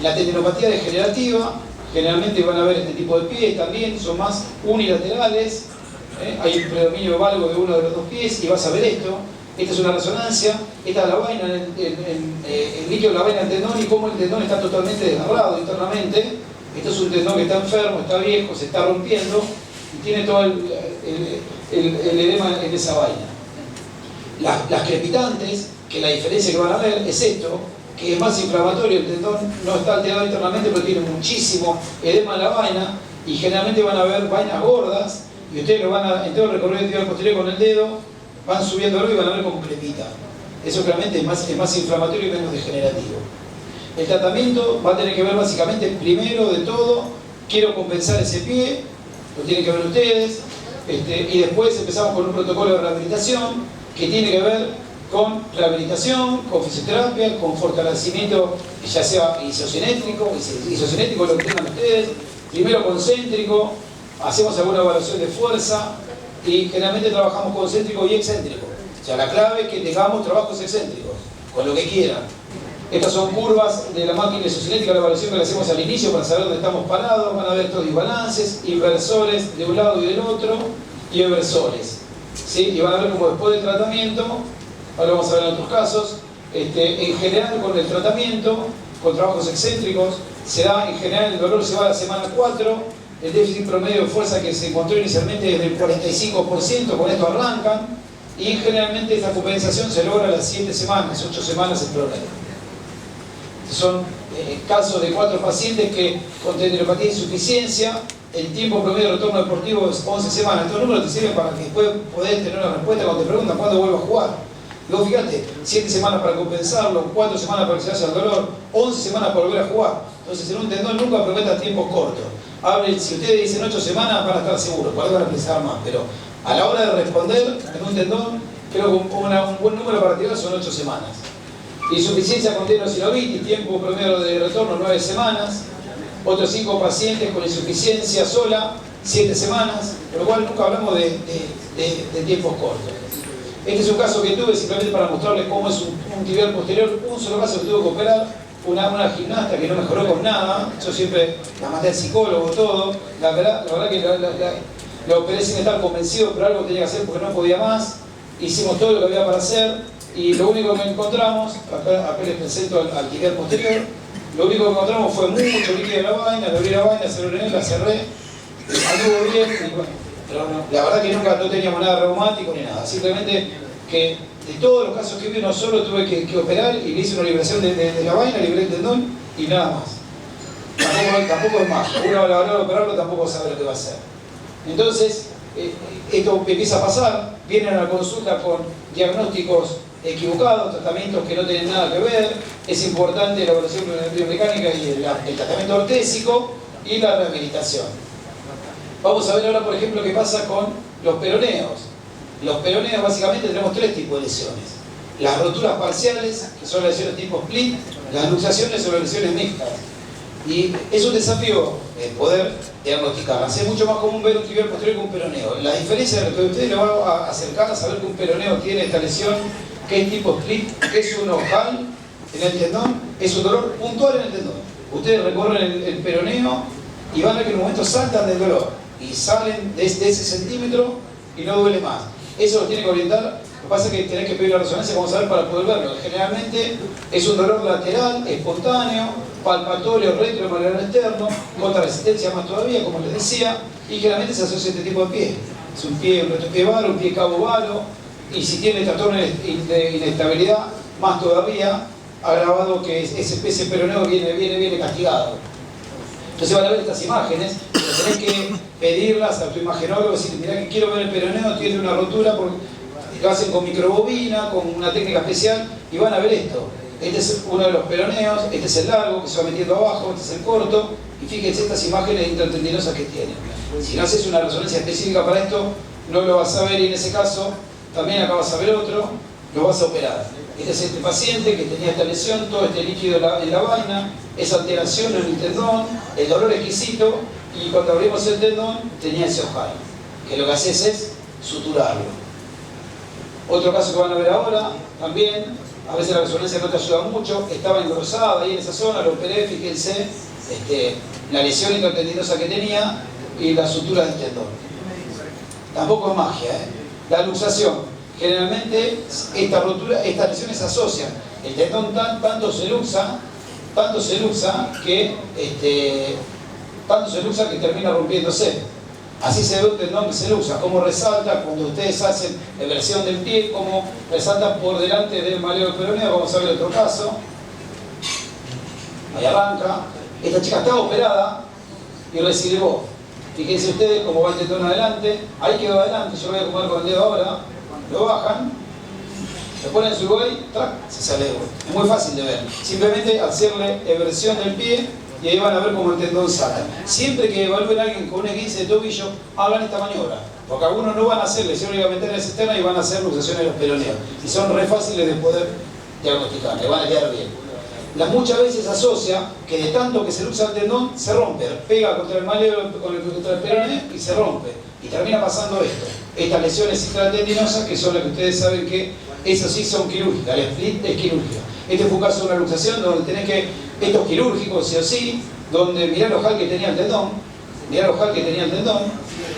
La tendinopatía degenerativa, generalmente van a ver este tipo de pies también, son más unilaterales, hay un predominio valgo de uno de los dos pies y vas a ver esto. Esta es una resonancia, esta es la vaina, el líquido de la vaina del tendón y cómo el tendón está totalmente desgarrado internamente. Esto es un tendón que está enfermo, está viejo, se está rompiendo y tiene todo el edema en esa vaina. Las crepitantes, que la diferencia que van a ver es esto, que es más inflamatorio, el tendón no está alterado internamente pero tiene muchísimo edema en la vaina, y generalmente van a ver vainas gordas, y ustedes lo van a, en todo el recorrido tibial posterior con el dedo, van subiéndolo y van a ver cómo crepita. Eso claramente es más inflamatorio y menos degenerativo. El tratamiento va a tener que ver básicamente, primero de todo, quiero compensar ese pie, lo tienen que ver ustedes, y después empezamos con un protocolo de rehabilitación que tiene que ver con rehabilitación, con fisioterapia, con fortalecimiento, ya sea isocinético, lo que tengan ustedes, primero concéntrico, hacemos alguna evaluación de fuerza y generalmente trabajamos concéntrico y excéntrico. O sea, la clave es que tengamos trabajos excéntricos, con lo que quieran. Estas son curvas de la máquina isocinética, la evaluación que le hacemos al inicio para saber dónde estamos parados. Van a ver estos desbalances, inversores de un lado y del otro, y eversores. ¿Sí? Y van a ver como después del tratamiento, ahora vamos a ver en otros casos, en general con el tratamiento, con trabajos excéntricos, se da, en general el dolor se va a la semana 4, el déficit promedio de fuerza que se encontró inicialmente es del 45%, con esto arrancan, y generalmente esta compensación se logra a las 7 semanas, 8 semanas en promedio. Son casos de 4 pacientes que con tendinopatía de insuficiencia, el tiempo promedio de retorno deportivo es 11 semanas. Estos números te sirven para que después podés tener una respuesta cuando te preguntan cuándo vuelvo a jugar. Luego fíjate, 7 semanas para compensarlo, 4 semanas para que se vaya el dolor, 11 semanas para volver a jugar. Entonces en un tendón nunca prometas tiempos cortos. Si ustedes dicen 8 semanas van a estar seguros, por ahí van a pensar más, pero a la hora de responder en un tendón, creo que un buen número para tirar son 8 semanas. Insuficiencia con tendinosilovitis, tiempo promedio de retorno 9 semanas. Otros 5 pacientes con insuficiencia sola, 7 semanas, por lo cual nunca hablamos de tiempos cortos. Este es un caso que tuve simplemente para mostrarles cómo es un tibial posterior, un solo caso que tuve que operar, una gimnasta que no mejoró con nada. Yo siempre la mandé al psicólogo, todo. La verdad que la operé sin estar convencido, pero algo tenía que hacer porque no podía más. Hicimos todo lo que había para hacer y lo único que encontramos, acá les presento al tibial posterior, lo único que encontramos fue mucho líquido en la vaina, le abrí la vaina, se lo ordené, la cerré, anduvo bien, y bueno, pero no, la verdad que nunca no teníamos nada reumático ni nada, simplemente que de todos los casos que vi, no solo tuve que operar y le hice una liberación de la vaina, libré el tendón y nada más. Tampoco es más, uno a la hora de operarlo tampoco sabe lo que va a hacer. Entonces, esto empieza a pasar, vienen a la consulta con diagnósticos equivocados, tratamientos que no tienen nada que ver. Es importante la evaluación biomecánica y el tratamiento ortésico, y la rehabilitación. Vamos a ver ahora, por ejemplo, qué pasa con los peroneos. Los peroneos, básicamente, tenemos tres tipos de lesiones. Las roturas parciales, que son las lesiones tipo split, las luxaciones o las lesiones mixtas. Y es un desafío poder diagnosticarlas. Es mucho más común ver un tibial posterior que un peroneo. La diferencia de lo que ustedes le van a acercar a saber que un peroneo tiene esta lesión, que es tipo split, que es un ojal en el tendón, es un dolor puntual en el tendón. Ustedes recorren el peroneo y van a ver que en un momento saltan del dolor y salen de ese centímetro y no duele más. Eso lo tiene que orientar. Lo que pasa es que tenés que pedir la resonancia, vamos a ver, para poder verlo. Generalmente es un dolor lateral, espontáneo, palpatorio, retromalar externo, contra resistencia más todavía, como les decía, y generalmente se asocia a este tipo de pie. Es un pie, un retropie varo, un pie cabo varo, y si tiene trastorno de inestabilidad, más todavía, agravado que ese peroneo viene castigado. Entonces van a ver estas imágenes, pero tenés que pedirlas a tu imagenólogo, decir, mirá que quiero ver el peroneo, tiene una rotura, porque lo hacen con microbobina, con una técnica especial, y van a ver esto. Este es uno de los peroneos, este es el largo que se va metiendo abajo, este es el corto, y fíjense estas imágenes intratendinosas que tienen. Si no haces una resonancia específica para esto, no lo vas a ver, y en ese caso, también acá vas a ver otro, lo vas a operar. Este es este paciente que tenía esta lesión, todo este líquido en la vaina, esa alteración en el tendón, el dolor exquisito, y cuando abrimos el tendón tenía ese ojal, que lo que haces es suturarlo. Otro caso que van a ver ahora, también, a veces la resonancia no te ayuda mucho, estaba engrosada ahí en esa zona, lo operé, fíjense, la lesión intratendinosa que tenía y la sutura del tendón. Tampoco es magia, La luxación. Generalmente estas lesiones se asocian. El tendón tanto se luxa que termina rompiéndose. Así se ve un tendón que se luxa, como resalta cuando ustedes hacen eversión del pie, como resalta por delante del maleo peroneo. Vamos a ver otro caso. Ahí arranca. Esta chica estaba operada y resilevó. Fíjense ustedes cómo va el tendón adelante. Ahí quedó adelante, yo lo voy a acomodar con el dedo ahora. Lo bajan, lo ponen en su buey, se sale de vuelta. Es muy fácil de ver. Simplemente hacerle eversión del pie y ahí van a ver cómo el tendón salta. Siempre que evalúen a alguien con un esguince de tobillo, hagan esta maniobra. Porque algunos no van a hacer lesión ligamentaria externa y van a hacer luxaciones de los peroneos. Y son re fáciles de poder diagnosticar, le van a quedar bien. Muchas veces asocia que de tanto que se luxa el tendón, se rompe. Pega contra el maleo, contra el peroneo y se rompe. Y termina pasando esto. Estas lesiones intratendinosas, que son las que ustedes saben que esas sí son quirúrgicas, el split es quirúrgica. Este fue un caso de una luxación donde tenés que, esto es quirúrgico sí o sí, donde mirá el ojal que tenía el tendón,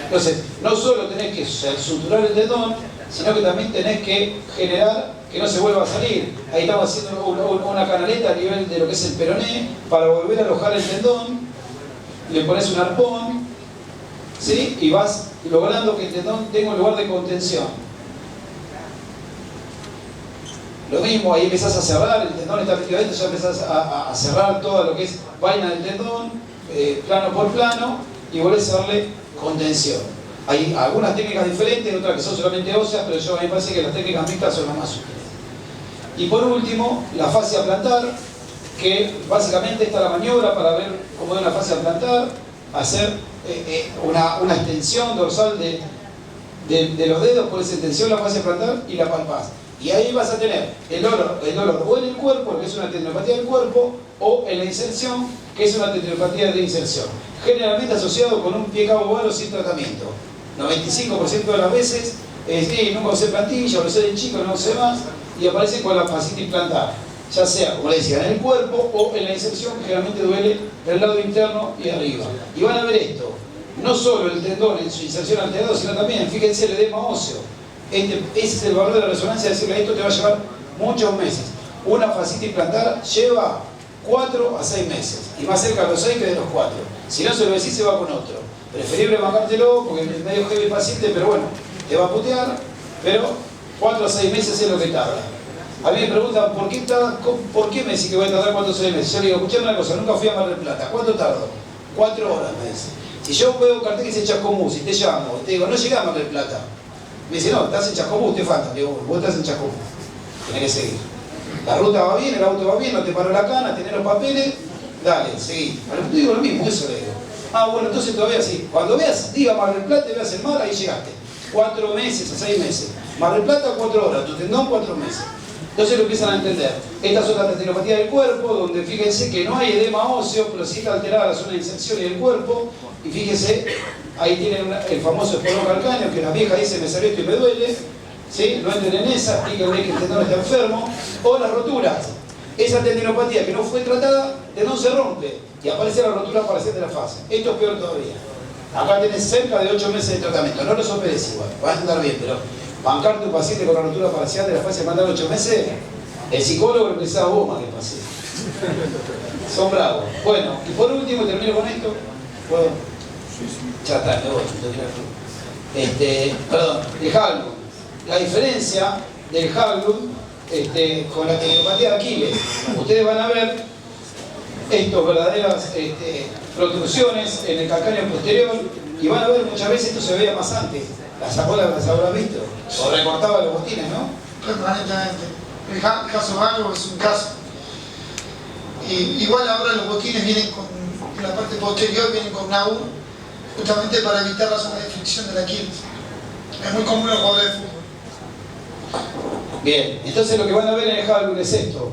entonces no solo tenés que suturar el tendón, sino que también tenés que generar que no se vuelva a salir. Ahí estamos haciendo una canaleta a nivel de lo que es el peroné, para volver a alojar el tendón, le pones un arpón, ¿sí? Y vas logrando que el tendón tenga un lugar de contención. Lo mismo, ahí empezás a cerrar, el tendón está metido adentro, ya empezás a cerrar todo lo que es vaina del tendón, plano por plano, y volvés a darle contención. Hay algunas técnicas diferentes, otras que son solamente óseas, pero a mí me parece que las técnicas mixtas son las más útiles. Y por último, la fascia plantar, que básicamente esta es la maniobra para ver cómo es una fascia plantar, hacer una extensión dorsal de los dedos, por esa extensión la fascia plantar y la palpás. Y ahí vas a tener el dolor o en el cuerpo, que es una tendinopatía del cuerpo, o en la inserción, que es una tendinopatía de inserción. Generalmente asociado con un pie cabo varo sin tratamiento. 95% de las veces, nunca usé plantilla, lo usé de chico, no usé más, y aparece con la fascitis plantar. Ya sea, como le decía, en el cuerpo o en la inserción, que generalmente duele del lado interno y arriba. Y van a ver esto, no solo el tendón en su inserción alterado, sino también, fíjense, el edema óseo. Ese es el valor de la resonancia, decirle esto te va a llevar muchos meses. Una fascitis plantar lleva 4 a 6 meses, y más cerca de los 6 que de los 4. Si no se lo decís, se va con otro. Preferible bancártelo porque es medio heavy el paciente, pero bueno, te va a putear, pero 4 a 6 meses es lo que tarda. A mí me preguntan, ¿por qué me decís que voy a tardar 4 o 6 meses? Yo le digo, escuchame una cosa, nunca fui a Mar del Plata. ¿Cuánto tardo? 4 horas, me dice. Si yo veo cartel que dice Chascomús y te llamo, y te digo, no llegás a Mar del Plata. Me dice, no, estás en Chascomús, te falta. Le digo, vos estás en Chascomús. Tenés que seguir. La ruta va bien, el auto va bien, no te paró la cana, tenés los papeles, dale, seguí. Al digo lo mismo, eso le digo. Ah, bueno, entonces todavía sí. Cuando veas, diga Mar del Plata y veas el mar, ahí llegaste. 4 meses a 6 meses. Mar del Plata 4 horas, tu tendón 4 meses. Entonces lo empiezan a entender. Estas son las tendinopatías del cuerpo, donde fíjense que no hay edema óseo, pero sí está alterada la zona de inserción y del cuerpo. Y fíjense, ahí tienen el famoso espolón calcáneo, que la vieja dice me salió esto y me duele. ¿Sí? No entren en esa, explíquenme que el tendón está enfermo. O las roturas. Esa tendinopatía que no fue tratada, el tendón se rompe y aparece la rotura parcial de la fase. Esto es peor todavía. Acá tenés cerca de 8 meses de tratamiento. No los operes igual, vas a andar bien, pero bancar tu paciente con la rotura parcial de la fase, mandar 8 meses, el psicólogo lo empezaba vos más que el paciente. Son bravos. Bueno, y por último, termino con esto. ¿Puedo? Ya está, me voy. Perdón, el Hallgund. La diferencia del Hallgund con la tendinopatía de Aquiles. Ustedes van a ver estas verdaderas protrusiones en el calcáneo posterior y van a ver muchas veces esto se veía más antes. Las abuelas las habrán visto. O recortaba los botines, ¿no? Permanentemente. El caso Hallgund es un caso. Igual ahora los botines vienen con, en la parte posterior vienen con NAU, justamente para evitar la zona de fricción del Aquiles. Es muy común en los jugadores de fútbol. Bien, entonces lo que van a ver en el Hallgund es esto.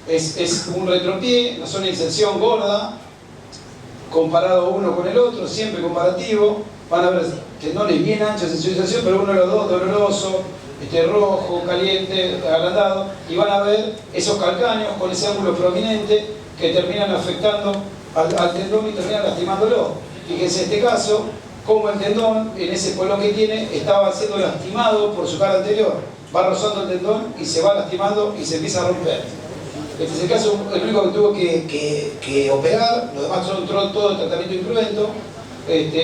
Es un retropié, la zona de inserción gorda, comparado uno con el otro, siempre comparativo. Van a ver tendones bien anchos en su inserción, pero uno de los dos doloroso, rojo, caliente, agrandado. Y van a ver esos calcáneos con ese ángulo prominente que terminan afectando al tendón y terminan lastimándolo. Fíjense este caso, como el tendón, en ese espolón que tiene, estaba siendo lastimado por su cara anterior. Va rozando el tendón y se va lastimando y se empieza a romper. Este es el caso, el único que tuvo que operar, los demás son todo tratamiento incruento.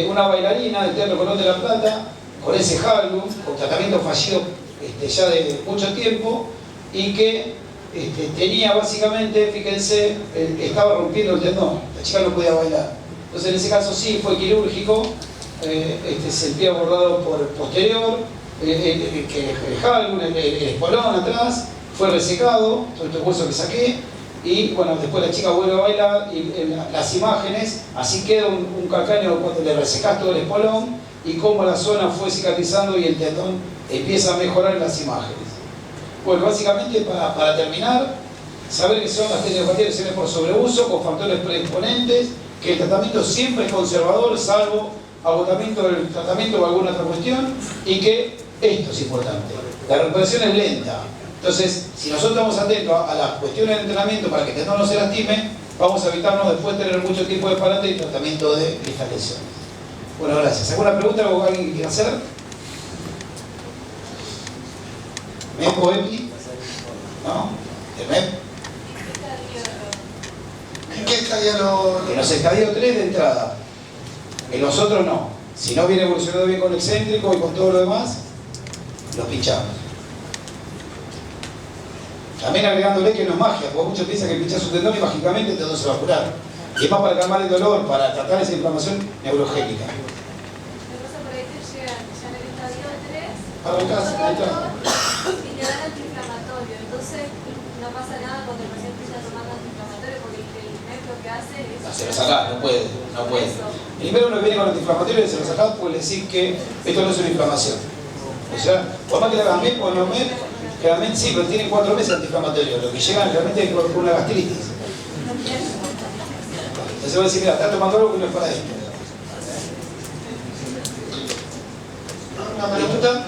Una bailarina del Teatro Colón de la Plata, con ese Hallgund, con tratamiento fallido ya de mucho tiempo, y que tenía básicamente, fíjense, estaba rompiendo el tendón, la chica no podía bailar. Entonces en ese caso sí fue quirúrgico, el pie abordado por posterior, el Hallgund, el espolón atrás, fue resecado, todos estos huesos que saqué, y bueno, después la chica vuelve a bailar y las imágenes, así queda un calcáneo cuando le resecás todo el espolón y cómo la zona fue cicatrizando y el tendón empieza a mejorar en las imágenes. Bueno, básicamente para terminar, saber que son las tendinopatías que se ven por sobreuso con factores predisponentes, que el tratamiento siempre es conservador, salvo agotamiento del tratamiento o alguna otra cuestión, y que esto es importante, la recuperación es lenta. Entonces, si nosotros estamos atentos a las cuestiones de entrenamiento para que el tendón no se lastime, vamos a evitarnos después tener mucho tiempo de parate y tratamiento de estas lesiones. Bueno, gracias. ¿Alguna pregunta o alguien que quiera hacer? ¿MEP o EPI? ¿No? ¿El MEP? ¿En qué estadio lo...? En los estadios 3 de entrada. En los otros no. Si no viene evolucionado bien con excéntrico y con todo lo demás, los pinchamos. También agregándole que no es magia, porque muchos piensan que pinchas un tendón y mágicamente el tendón se va a curar. Y es más para calmar el dolor, para tratar esa inflamación neurogénica. Entonces por ahí te llegan ya en el estadio 3, Arrancás, ahí está. y te dan antiinflamatorio. Entonces no pasa nada cuando el paciente está tomando antiinflamatorio porque el MEP lo que hace es... No, se lo sacás, no puede. Primero uno viene con antiinflamatorio y se lo sacás porque le decís que esto no es una inflamación. O sea, por más que le hagas MEP o no MEP, generalmente sí, pero tienen 4 meses antiinflamatorio. Lo que llegan realmente es con una gastritis. Entonces voy a decir, mira, está tomando algo que no es para esto. ¿Una pregunta?